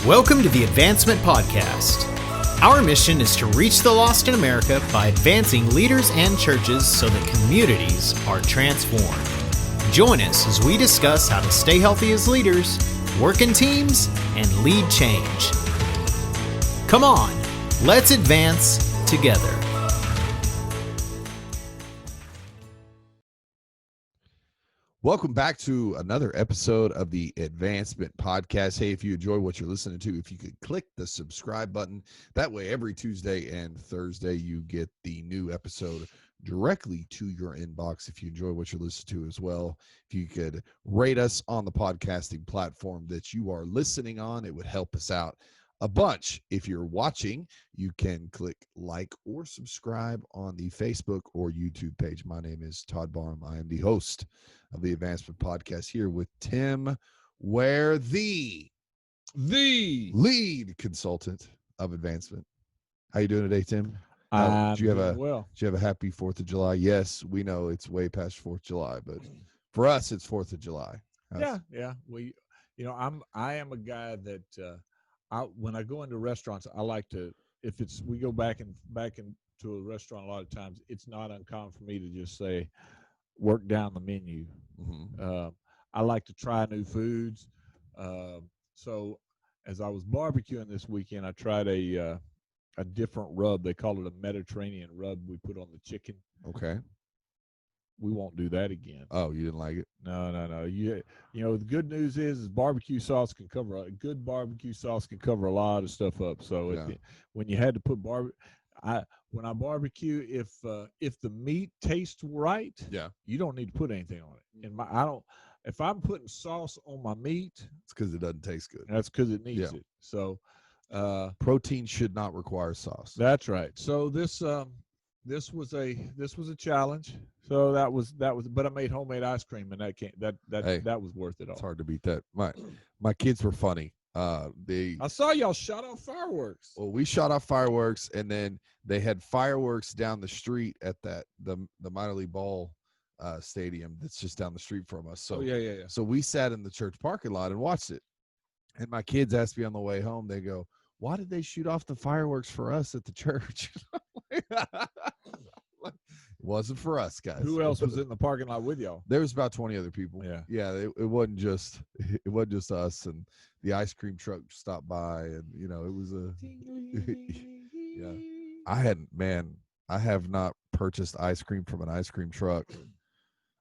Welcome to the Advancement Podcast. Our mission is to reach the lost in America by advancing leaders and churches so that communities are transformed. Join us as we discuss how to stay healthy as leaders, work in teams, and lead change. Come on, let's advance together. Welcome back to another episode of the Advancement Podcast. Hey, if you enjoy what you're listening to, if you could click the subscribe button, that way every Tuesday and Thursday you get the new episode directly to your inbox. If you enjoy what you're listening to as well, if you could rate us on the podcasting platform that you are listening on, it would help us out a bunch. If you're watching, you can click like or subscribe on the Facebook or YouTube page. My name is Todd Barham. I am the host of the Advancement Podcast here with Tim Ware, the lead consultant of Advancement. How you doing today, Tim? Did you have a happy 4th of July? Yes, we know it's way past 4th of July, but for us, it's 4th of July. Yeah. I am a guy that when I go into restaurants, I like to, we go back into a restaurant a lot of times, it's not uncommon for me to just say, work down the menu. Mm-hmm. I like to try new foods. So as I was barbecuing this weekend, I tried a different rub. They call it a Mediterranean rub we put on the chicken. Okay. We won't do that again. Oh, you didn't like it? No. You know, the good news is barbecue sauce can cover a good barbecue sauce can cover a lot of stuff up. So when you had to put when I barbecue, if the meat tastes right, you don't need to put anything on it. And if I'm putting sauce on my meat, it's because it doesn't taste good. That's because it needs it. So protein should not require sauce. That's right. So this was a challenge. So that was, but I made homemade ice cream, and that was worth it all. It's hard to beat that. My kids were funny. I saw y'all shot off fireworks. Well, we shot off fireworks, and then they had fireworks down the street at the minor league ball stadium that's just down the street from us. So yeah. So we sat in the church parking lot and watched it. And my kids asked me on the way home, they go, "Why did they shoot off the fireworks for us at the church?" It wasn't for us, guys. Who else was in the parking lot with y'all? There was about 20 other people. Yeah. It wasn't just us, and the ice cream truck stopped by, and it was a yeah. I have not purchased ice cream from an ice cream truck.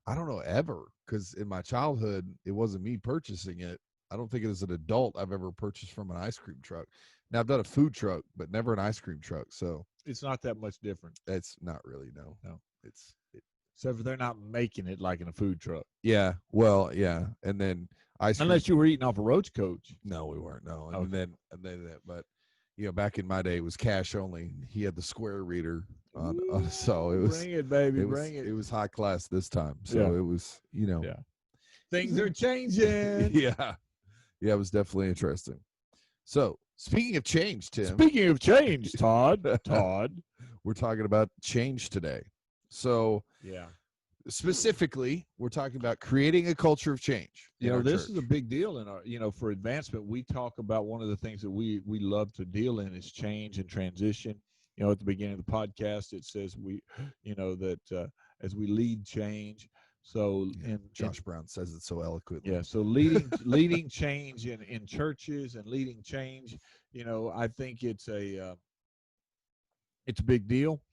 I don't know ever, because in my childhood it wasn't me purchasing it. I don't think as an adult I've ever purchased from an ice cream truck. Now I've done a food truck, but never an ice cream truck. So it's not that much different. It's not really, no. Except for they're not making it like in a food truck. Yeah. Well, yeah. And then ice cream. Unless you were eating off a Roach Coach. No, we weren't. No. Okay. And then but back in my day it was cash only. He had the square reader on so it was bring it, baby. Bring it. It was high class this time. So it was, Yeah. Things are changing. Yeah. Yeah, it was definitely interesting. So speaking of change, Tim. Speaking of change, Todd. We're talking about change today. So specifically, we're talking about creating a culture of change. This is a big deal in our, for advancement. We talk about one of the things that we love to deal in is change and transition. At the beginning of the podcast, it says that as we lead change. So Josh Brown says it so eloquently. Yeah. So leading change in churches and leading change, I think it's a big deal.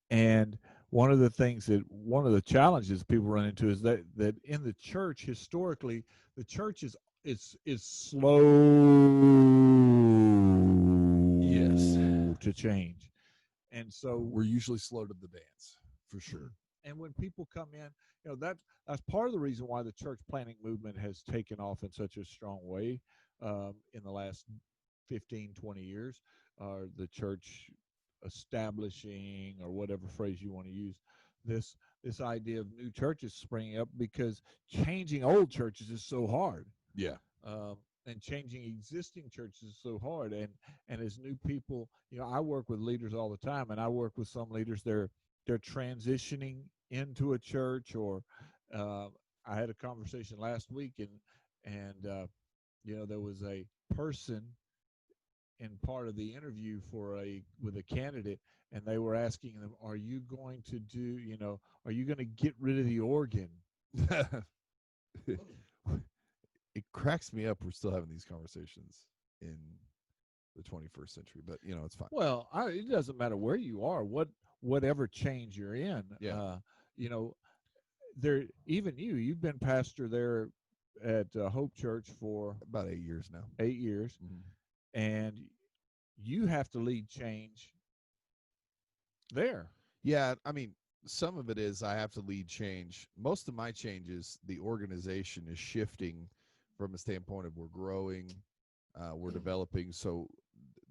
And one of the challenges people run into is that in the church, historically, the church is slow to change. And so we're usually slow to the dance, for sure. And when people come in, that's part of the reason why the church planting movement has taken off in such a strong way in the last 15, 20 years, the church establishing, or whatever phrase you want to use, this idea of new churches springing up, because changing old churches is so hard. Yeah. And changing existing churches is so hard. And as new people, I work with leaders all the time, and I work with some leaders, they're transitioning into a church, or I had a conversation last week, and there was a person in part of the interview with a candidate, and they were asking them, are you going to are you going to get rid of the organ? It cracks me up we're still having these conversations in the 21st century, but it's fine. Well, it doesn't matter where you are, whatever change you're in. Yeah. There, even you've been pastor there at Hope Church for About 8 years now. 8 years. Mm-hmm. And you have to lead change there. Yeah, I mean, some of it is I have to lead change. Most of my changes, the organization is shifting from a standpoint of we're growing, we're developing. So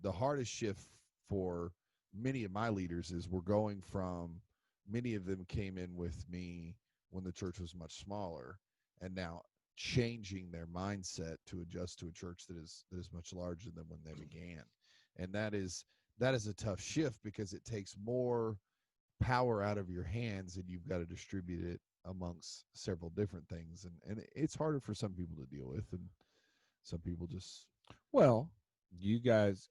the hardest shift for many of my leaders is we're going from, many of them came in with me when the church was much smaller, and now changing their mindset to adjust to a church that is much larger than when they began. And that is a tough shift because it takes more power out of your hands and you've got to distribute it amongst several different things. And it's harder for some people to deal with, and some people just. Well, you guys,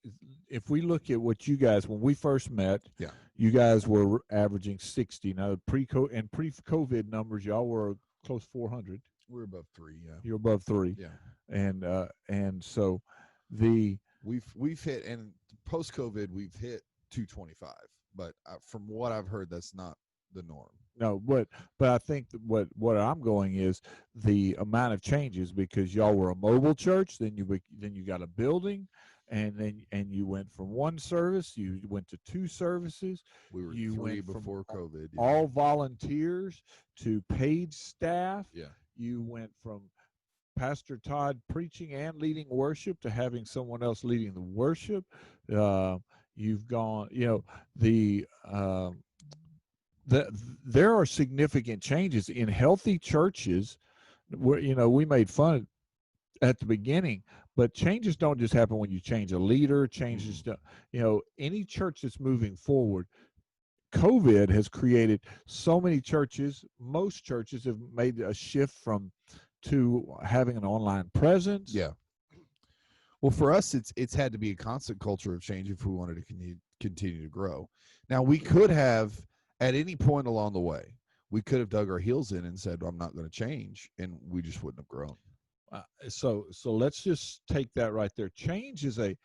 if we look at what you guys, when we first met, yeah, you guys were averaging 60. Now, pre-COVID numbers, y'all were close 400. We're above 3. Yeah, you're above 3. Yeah, and so we've hit, and post-COVID we've hit 225. But from what I've heard, that's not the norm. No, but I think that what I'm going is the amount of changes, because y'all were a mobile church, then you got a building, and you went from one service, you went to 2 services. We were you 3 went before COVID. Yeah. All volunteers to paid staff. Yeah. You went from Pastor Todd preaching and leading worship to having someone else leading the worship. You've gone, there are significant changes in healthy churches where, we made fun at the beginning, but changes don't just happen when you change a leader. Changes, any church that's moving forward. COVID has created so many churches. Most churches have made a shift to having an online presence. Yeah. Well, for us, it's had to be a constant culture of change if we wanted to continue to grow. Now, we could have, at any point along the way, we could have dug our heels in and said, I'm not going to change, and we just wouldn't have grown. So let's just take that right there. Change is a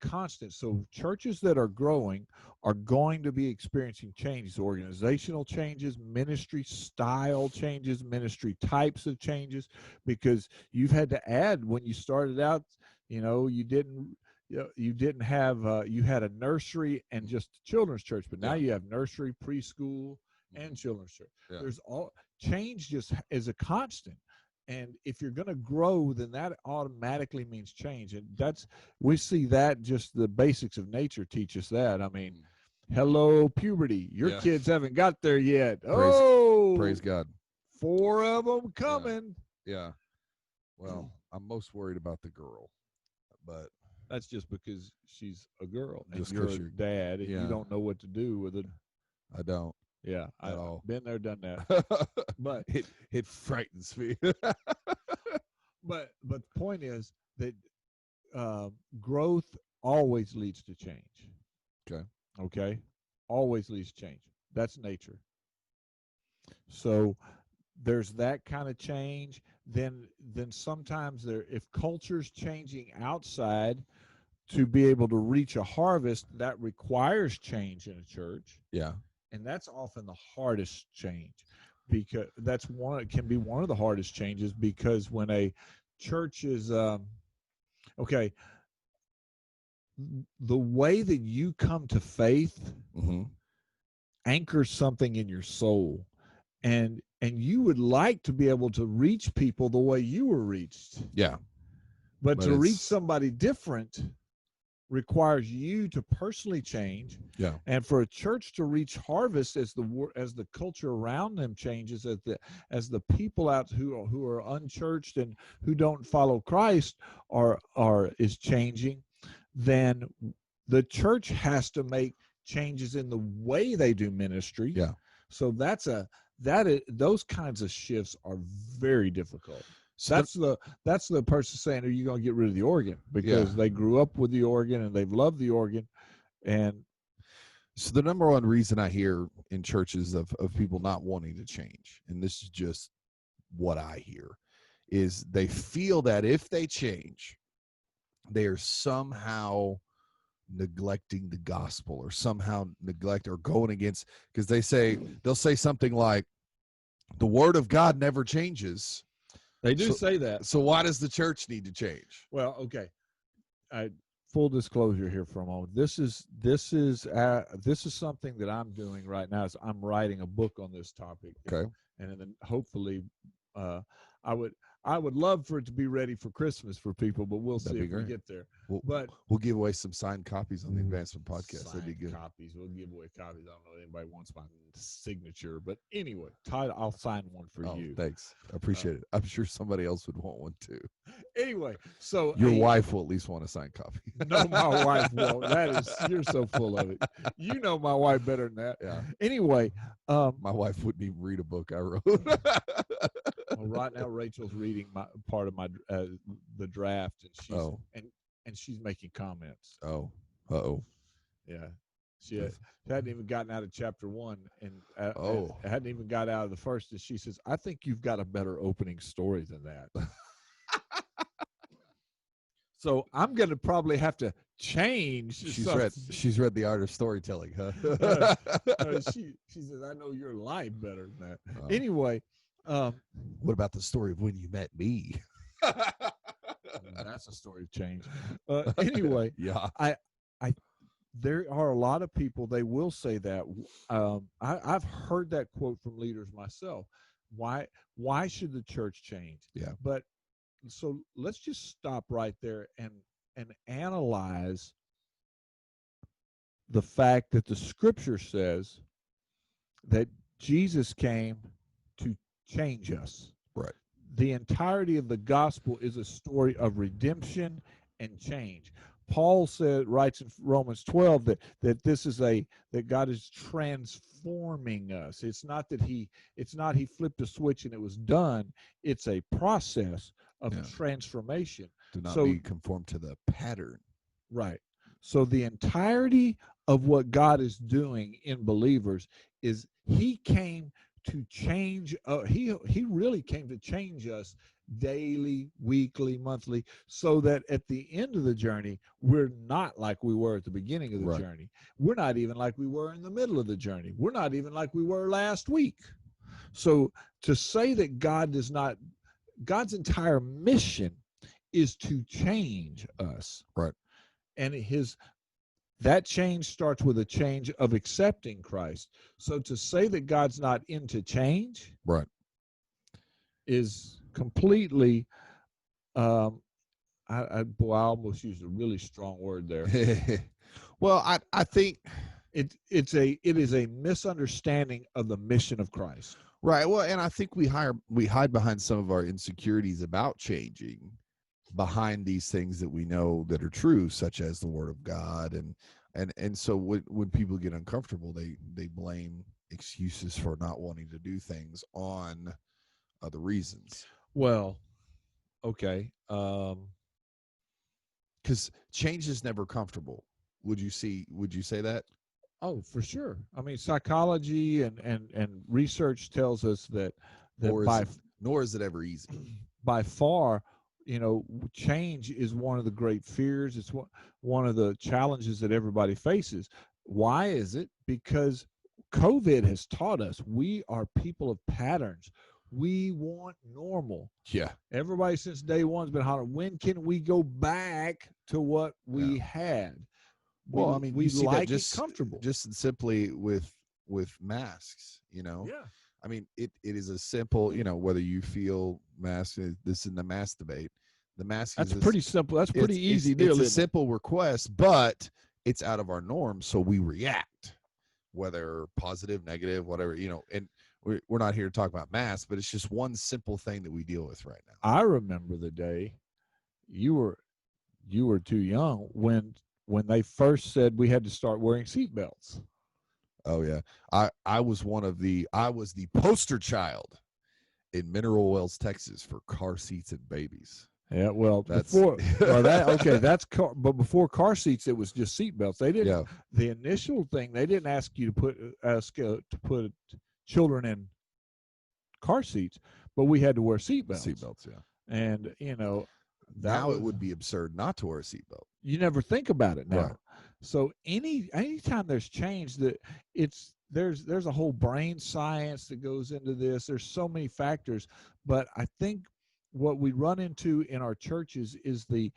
constant. So churches that are growing are going to be experiencing changes, organizational changes, ministry style changes, ministry types of changes, because you've had to add. When you started out, you didn't have, you had a nursery and just a children's church, but now you have nursery, preschool, and children's church. Yeah. There's all change just is a constant. And if you're going to grow, then that automatically means change. And we see that, just the basics of nature teach us that. I mean, hello, puberty. Your kids haven't got there yet. Praise God. 4 of them coming. Yeah. Well, I'm most worried about the girl, but that's just because she's a girl. And just you're a dad, and you don't know what to do with it. I don't. Yeah, I've been there, done that. But it frightens me. But the point is that growth always leads to change. Okay, always leads to change. That's nature. So there's that kind of change. Then sometimes if culture's changing outside to be able to reach a harvest, that requires change in a church. Yeah. And that's often the hardest change, because can be one of the hardest changes, because when a church is, the way that you come to faith anchors something in your soul. And you would like to be able to reach people the way you were reached. Yeah. But to reach somebody different requires you to personally change. Yeah. And for a church to reach harvest as the culture around them changes, as the people out who are unchurched and who don't follow Christ is changing, then the church has to make changes in the way they do ministry. Yeah. So those kinds of shifts are very difficult. So that's the person saying, are you going to get rid of the organ? Because they grew up with the organ and they've loved the organ. And so the number one reason I hear in churches of people not wanting to change, and this is just what I hear, is they feel that if they change, they are somehow neglecting the gospel or somehow neglect or going against, because they'll say something like, the word of God never changes. They do say that. So why does the church need to change? Well, okay. Full disclosure here for a moment. This is something that I'm doing right now. Is I'm writing a book on this topic. Okay. And then hopefully, I would love for it to be ready for Christmas for people, but we'll see if we get there. We'll give away some signed copies on the Advancement Podcast. That'd be good. Copies. We'll give away copies. I don't know if anybody wants my signature, but anyway, Todd, I'll sign one for you. Thanks. I appreciate it. I'm sure somebody else would want one too. Anyway, so your wife will at least want a signed copy. No, my wife won't. You're so full of it. You know my wife better than that. Yeah. Anyway, my wife wouldn't even read a book I wrote. Well, right now Rachel's reading part of my the draft, and she's making comments. Oh, yeah. She hadn't even gotten out of chapter 1, and hadn't even got out of the first. And she says, "I think you've got a better opening story than that." So I'm going to probably have to change. She's read The Art of Storytelling, huh? She says, "I know your life better than that." Anyway. What about the story of when you met me? That's a story of change. Anyway, yeah. There are a lot of people, they will say that. I've heard that quote from leaders myself. Why should the church change? Yeah. But so let's just stop right there and analyze the fact that the scripture says that Jesus came to change us. Right. The entirety of the gospel is a story of redemption and change. Paul writes in Romans 12 that this is that God is transforming us. It's not he flipped a switch and it was done. It's a process of transformation. Do not be conformed to the pattern. Right. So the entirety of what God is doing in believers is he came to change. He really came to change us daily, weekly, monthly, so that at the end of the journey, we're not like we were at the beginning of the journey. We're not even like we were in the middle of the journey. We're not even like we were last week. So to say that God's entire mission is to change us. Right. And that change starts with a change of accepting Christ. So to say that God's not into change, right, is completely. I almost used a really strong word there. Well, I think it is a misunderstanding of the mission of Christ. Right. Well, and I think we hide behind some of our insecurities about changing, behind these things that we know that are true, such as the Word of God, and so when people get uncomfortable, they blame excuses for not wanting to do things on other reasons. Well, okay, because change is never comfortable. Would you say that? Oh, for sure. I mean, psychology and research tells us that nor is it ever easy. By far, change is one of the great fears. It's one of the challenges that everybody faces. Why is it? Because COVID has taught us we are people of patterns. We want normal. Yeah. Everybody since day one has been hollering, when can we go back to what we had? Well, I mean, we like it comfortable. Just simply with masks, Yeah. I mean, it is a simple, whether you feel mask, this is the mask debate. The mask That's pretty simple. That's pretty easy deal. It's a simple request, but it's out of our norm, so we react, whether positive, negative, whatever, and we're not here to talk about masks, but it's just one simple thing that we deal with right now. I remember the day you were too young when they first said we had to start wearing seatbelts. Oh yeah. I was the poster child in Mineral Wells, Texas, for car seats and babies. Yeah, well, That's before car seats, it was just seat belts. They didn't. Yeah. The initial thing, they didn't ask you to put children in car seats, but we had to wear seat belts. Seatbelts, yeah. And now it would be absurd not to wear a seatbelt. You never think about it now. Right. So anytime there's change, there's a whole brain science that goes into this. There's so many factors, but I think what we run into in our churches is we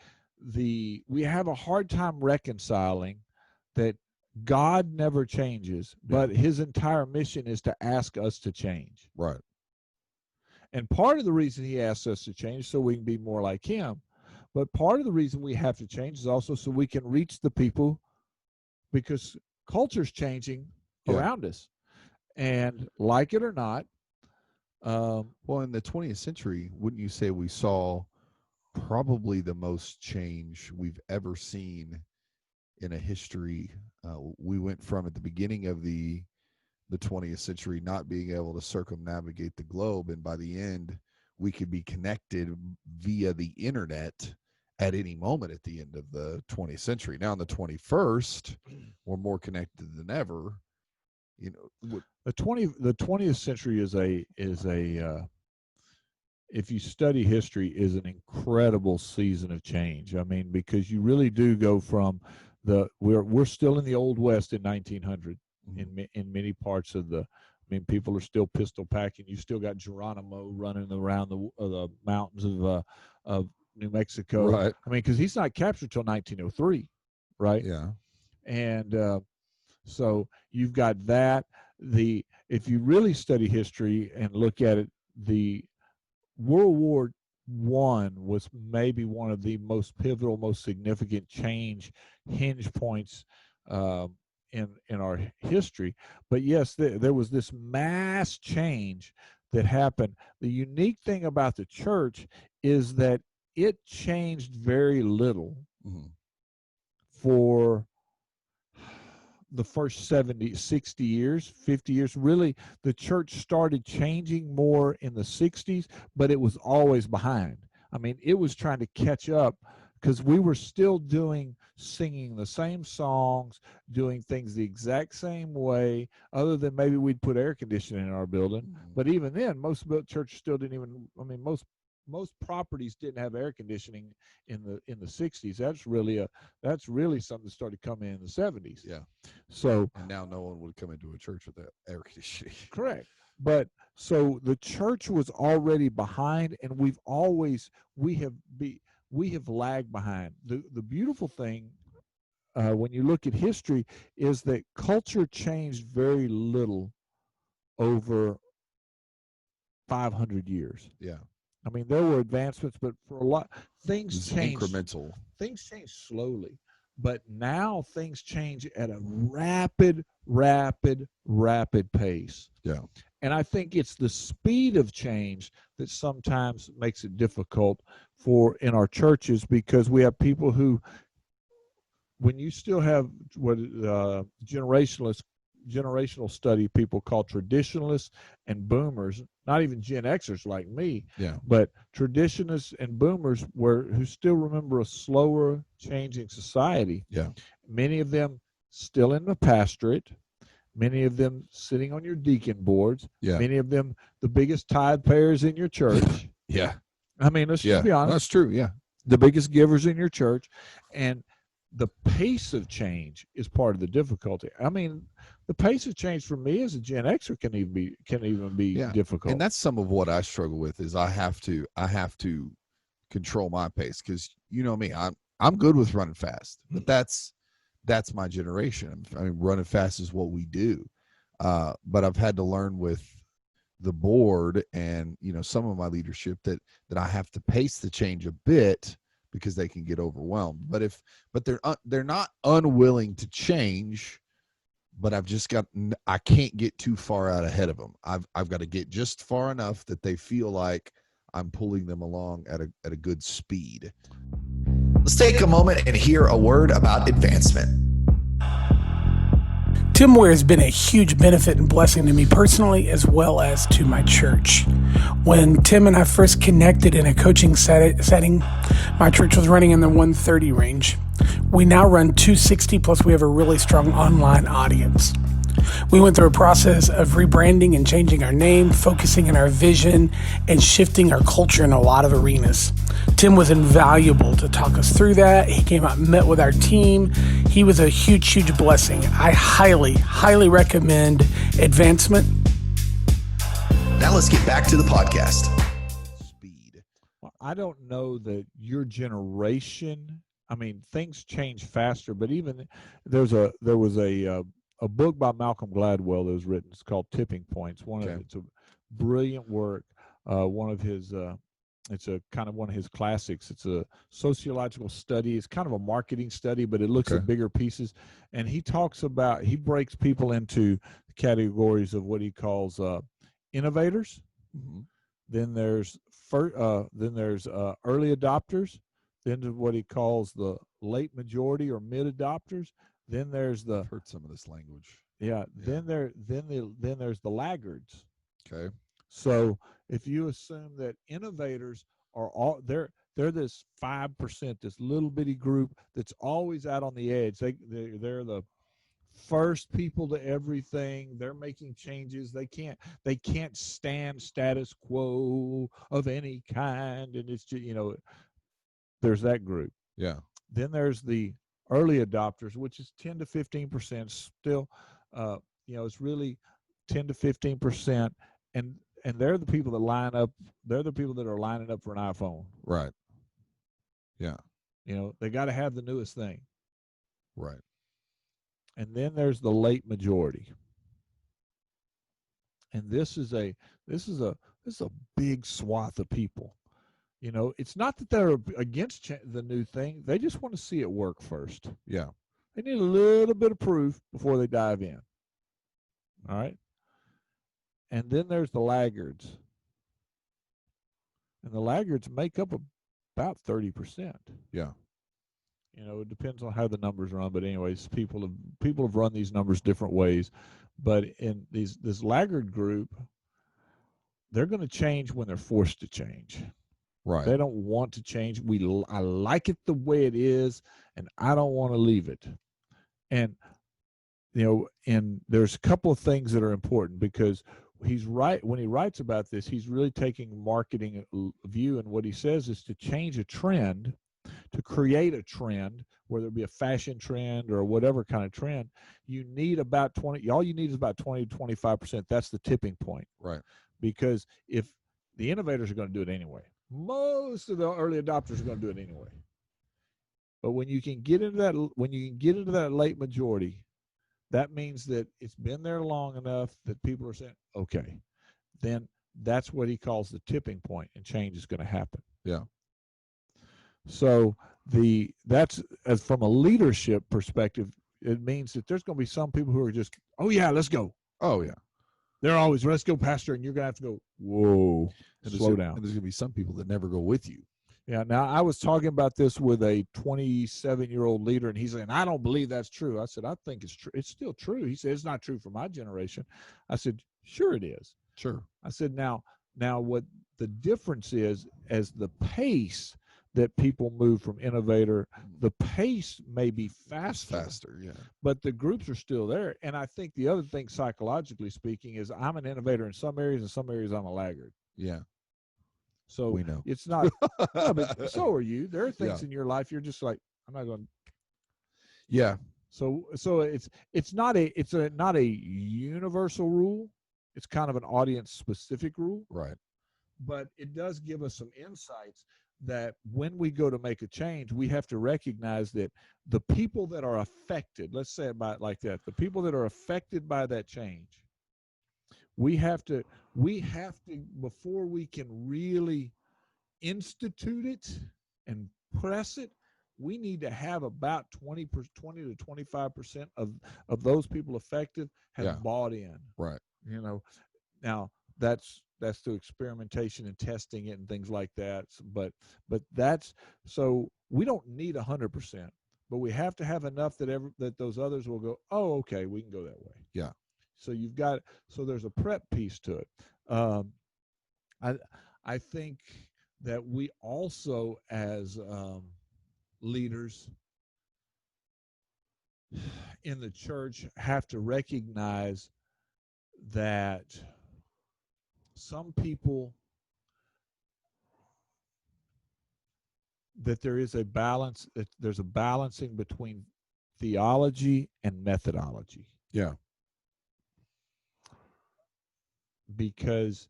have a hard time reconciling that God never changes, but his entire mission is to ask us to change. Right. And part of the reason he asks us to change is so we can be more like him. But part of the reason we have to change is also so we can reach the people, because culture's changing around us. And like it or not. Well, in the 20th century, wouldn't you say we saw probably the most change we've ever seen in a history? We went from, at the beginning of the 20th century, not being able to circumnavigate the globe, and by the end we could be connected via the internet at any moment at the end of the 20th century. Now in the 21st, we're more connected than ever. The 20th century is a if you study history, is an incredible season of change. I mean, because you really do go from we're still in the Old West in 1900. In many parts of people are still pistol packing. You still got Geronimo running around the mountains of New Mexico. Right. I mean, because he's not captured till 1903, right? Yeah. And so you've got that. If you really study history and look at it, the World War I was maybe one of the most pivotal, most significant hinge points in our history. But yes, there was this mass change that happened. The unique thing about the church is that it changed very little for the first 70, 60 years, 50 years. Really, the church started changing more in the 60s, but it was always behind. I mean, it was trying to catch up, because we were still singing the same songs, doing things the exact same way, other than maybe we'd put air conditioning in our building. But even then, most churches still didn't even, most properties didn't have air conditioning in the 60s. That's really something that started coming in the 70s. Yeah. So, and now no one would come into a church without air conditioning. Correct. But so the church was already behind, and we have lagged behind. The beautiful thing, when you look at history, is that culture changed very little over 500 years. Yeah. I mean, there were advancements, but for a lot, things changed. Incremental. Things changed slowly. But now things change at a rapid pace. Yeah. And I think it's the speed of change that sometimes makes it difficult in our churches, because we have people who, when you still have what generational study people call traditionalists and boomers, not even Gen Xers like me, but traditionalists and boomers who still remember a slower changing society. Yeah. Many of them still in the pastorate, many of them sitting on your deacon boards, many of them the biggest tithe payers in your church. Yeah. I mean, let's just be honest. That's true. Yeah. The biggest givers in your church. And the pace of change is part of the difficulty. I mean, the pace of change for me as a Gen Xer can even be difficult. And that's some of what I struggle with, is I have to control my pace, because you know me, I'm good with running fast, but that's my generation. I mean, running fast is what we do. But I've had to learn with the board and, some of my leadership that I have to pace the change a bit, because they can get overwhelmed. But they're not unwilling to change, but I can't get too far out ahead of them. I've got to get just far enough that they feel like I'm pulling them along at a good speed. Let's take a moment and hear a word about advancement. Tim Ware has been a huge benefit and blessing to me personally as well as to my church. When Tim and I first connected in a coaching setting, my church was running in the 130 range. We now run 260, plus we have a really strong online audience. We went through a process of rebranding and changing our name, focusing on our vision, and shifting our culture in a lot of arenas. Tim was invaluable to talk us through that. He came out and met with our team. He was a huge, huge blessing. I highly, highly recommend Advancement. Now let's get back to the podcast. Speed. Well, I don't know that your generation, I mean, things change faster, but even there was a book by Malcolm Gladwell that was written. It's called Tipping Points. It's a brilliant work. One of his it's a kind of one of his classics. It's a sociological study. It's kind of a marketing study, but it looks at bigger pieces. And he breaks people into categories of what he calls innovators. Mm-hmm. Then there's early adopters. Then what he calls the late majority or mid adopters. Then there's I've heard some of this language. Yeah. Then there's the laggards. Okay. So if you assume that innovators are all they're this 5%, this little bitty group that's always out on the edge. They're the first people to everything. They're making changes. They can't stand status quo of any kind. And it's just, there's that group. Yeah. Then there's the early adopters, which is 10 to 15% still. It's really 10 to 15%, and they're the people that line up. They're the people that are lining up for an iPhone. Right. Yeah. They got to have the newest thing. Right. And then there's the late majority, and this is a big swath of people. It's not that they're against the new thing. They just want to see it work first. Yeah. They need a little bit of proof before they dive in. All right. And then there's the laggards. And the laggards make up about 30%. Yeah. It depends on how the numbers run. But anyways, people have run these numbers different ways. But in this laggard group, they're going to change when they're forced to change. Right. They don't want to change. I like it the way it is, and I don't want to leave it. And and there's a couple of things that are important, because he's right when he writes about this. He's really taking marketing view, and what he says is to change a trend, to create a trend, whether it be a fashion trend or whatever kind of trend. You need about 20. All you need is about 20 to 25%. That's the tipping point. Right. Because if the innovators are going to do it anyway. Most of the early adopters are going to do it anyway. But when you can get into that late majority, that means that it's been there long enough that people are saying, okay, then that's what he calls the tipping point, and change is going to happen. Yeah. So that's as from a leadership perspective, it means that there's going to be some people who are just, oh yeah, let's go. Oh yeah. They're always, let's go, Pastor, and you're going to have to go, whoa, slow down. And there's going to be some people that never go with you. Yeah. Now, I was talking about this with a 27-year-old leader, and he's saying, I don't believe that's true. I said, I think it's true. It's still true. He said, it's not true for my generation. I said, sure it is. Sure. I said, now what the difference is, as the pace that people move from innovator, the pace may be faster, yeah. But the groups are still there. And I think the other thing, psychologically speaking, is I'm an innovator in some areas, and some areas I'm a laggard. Yeah. So we know it's not, no, but so are you. There are things in your life you're just like, I'm not going. Yeah. So it's not a universal rule. It's kind of an audience specific rule. Right. But it does give us some insights that when we go to make a change, we have to recognize that the people that are affected, let's say it like that, the people that are affected by that change, we have to, before we can really institute it and press it, we need to have about 20 to 25% of those people affected have bought in. Right. Now that's through experimentation and testing it and things like that. But that's, so we don't need 100%, but we have to have enough that those others will go, oh, okay, we can go that way. Yeah. So there's a prep piece to it. I think that we also, as leaders in the church, have to recognize that some people, that there's a balancing between theology and methodology. Yeah. Because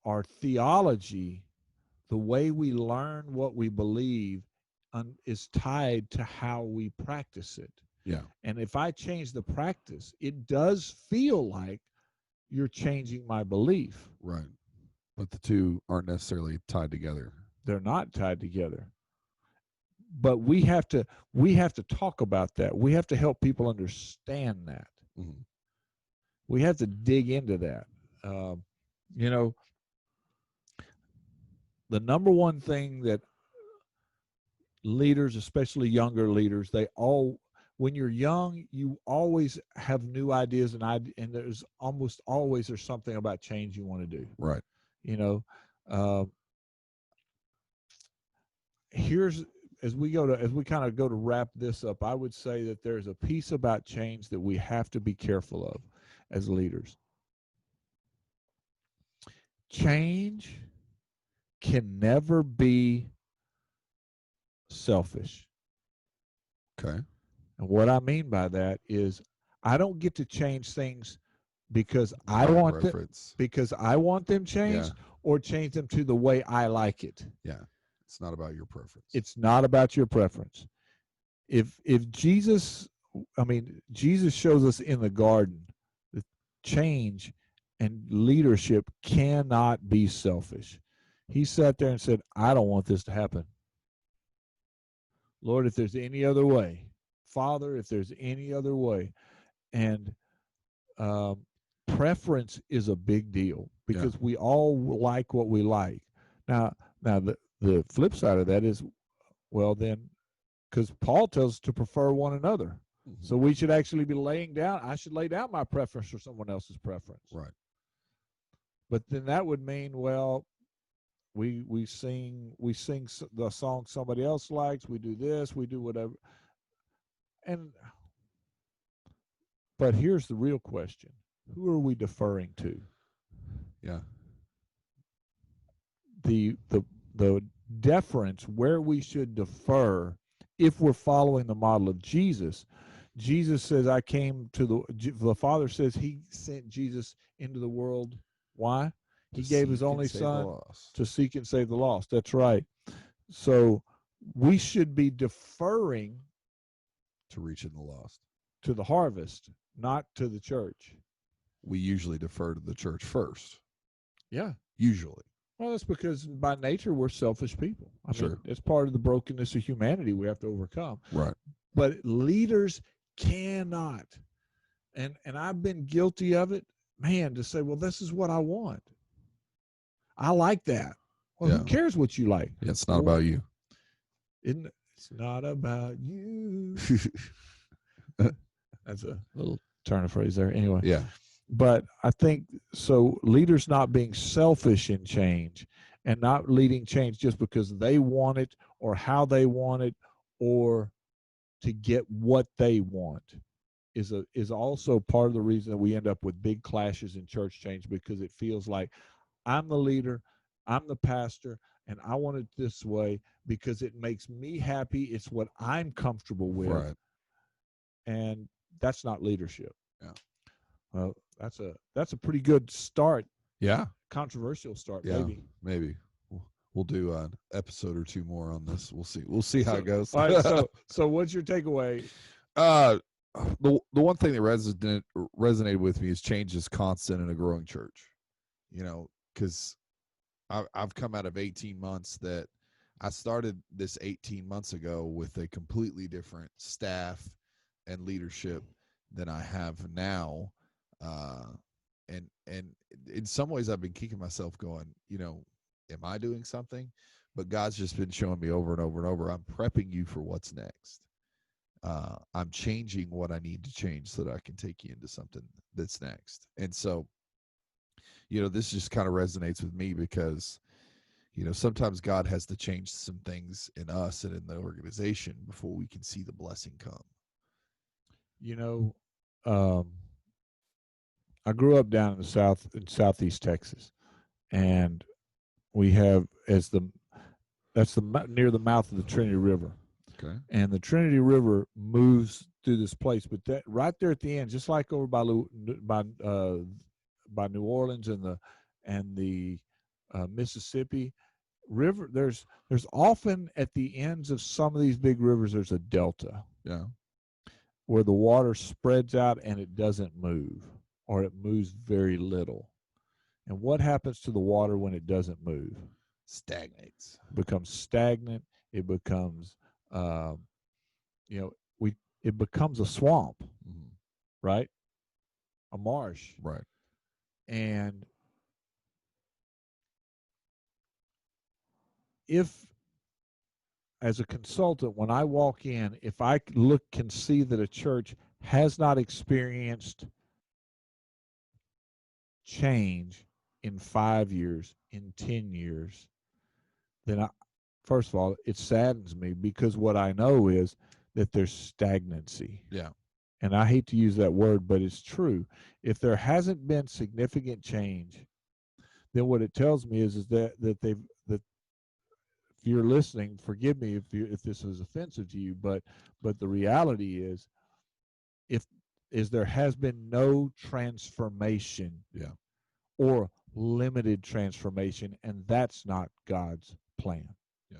our theology, the way we learn what we believe, is tied to how we practice it. Yeah. And if I change the practice, it does feel like you're changing my belief. Right. But the two aren't necessarily tied together. They're not tied together. But we have to talk about that. We have to help people understand that. Mm-hmm. We have to dig into that. The number one thing that leaders, especially younger leaders, when you're young, you always have new ideas, and there's almost always there's something about change you want to do. Right. As we kind of go to wrap this up, I would say that there's a piece about change that we have to be careful of as leaders. Change can never be selfish. Okay. And what I mean by that is I don't get to change things because I want them changed, or change them to the way I like it. Yeah. It's not about your preference. It's not about your preference. If Jesus shows us in the garden that change and leadership cannot be selfish. He sat there and said, I don't want this to happen. Lord, if there's any other way. Father, if there's any other way. And preference is a big deal because we all like what we like. Now the flip side of that is, well, then, because Paul tells us to prefer one another. Mm-hmm. So we should actually be I should lay down my preference for someone else's preference. Right. But then that would mean, well, we sing the song somebody else likes, we do this, we do whatever. But here's the real question. Who are we deferring to? Yeah. The deference, where we should defer, if we're following the model of Jesus. Jesus says, the Father says he sent Jesus into the world. Why? He gave his only son to seek and save the lost. That's right. So we should be deferring to reaching the lost, to the harvest, not to the church. We usually defer to the church first. Yeah. Usually. Well, that's because by nature we're selfish people. I mean, it's part of the brokenness of humanity we have to overcome. Right. But leaders cannot, and I've been guilty of it, man, to say, well, this is what I want. I like that. Well, who cares what you like? Yeah, it's not about you. It's not about you. That's a little turn of phrase there. Anyway. Yeah. But I think so, leaders not being selfish in change and not leading change just because they want it or how they want it or to get what they want is also part of the reason that we end up with big clashes in church change, because it feels like I'm the leader, I'm the pastor, and I want it this way because it makes me happy. It's what I'm comfortable with. Right. And that's not leadership. Yeah. Well, that's a pretty good start. Yeah. Controversial start, yeah, maybe. We'll do an episode or two more on this. We'll see how it goes. All right, so what's your takeaway? The one thing that resonated with me is change is constant in a growing church. Because I've come out of 18 months that I started this 18 months ago with a completely different staff and leadership than I have now. And in some ways I've been kicking myself going, am I doing something? But God's just been showing me over and over and over, I'm prepping you for what's next. I'm changing what I need to change so that I can take you into something that's next. And so, this just kind of resonates with me because, sometimes God has to change some things in us and in the organization before we can see the blessing come. I grew up down in southeast Texas, and we have that's near the mouth of the Trinity River. Okay. And the Trinity River moves through this place, but that right there at the end, just like over by New Orleans and the Mississippi River, there's often at the ends of some of these big rivers, there's a delta. Yeah. Where the water spreads out and it doesn't move, or it moves very little. And what happens to the water when it doesn't move? Stagnates. It becomes stagnant. It becomes, it becomes a swamp, right? A marsh. Right. And if, as a consultant, when I walk in, if I can see that a church has not experienced change in 5 years, in 10 years, then first of all, it saddens me, because what I know is that there's stagnancy. Yeah. And I hate to use that word, but it's true. If there hasn't been significant change, then what it tells me is that if you're listening, forgive me if this is offensive to you, but the reality is there has been no transformation. Yeah. Or limited transformation, and that's not God's plan. Yeah.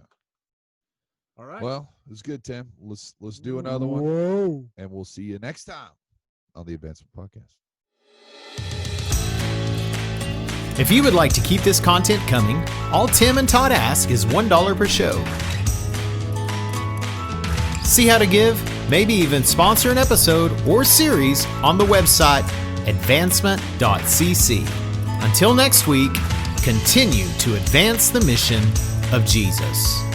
All right. Well, it's good, Tim. Let's do another one. Whoa. And we'll see you next time on the Advancement Podcast. If you would like to keep this content coming, all Tim and Todd ask is $1 per show. See how to give, maybe even sponsor an episode or series on the website advancement.cc. Until next week, continue to advance the mission of Jesus.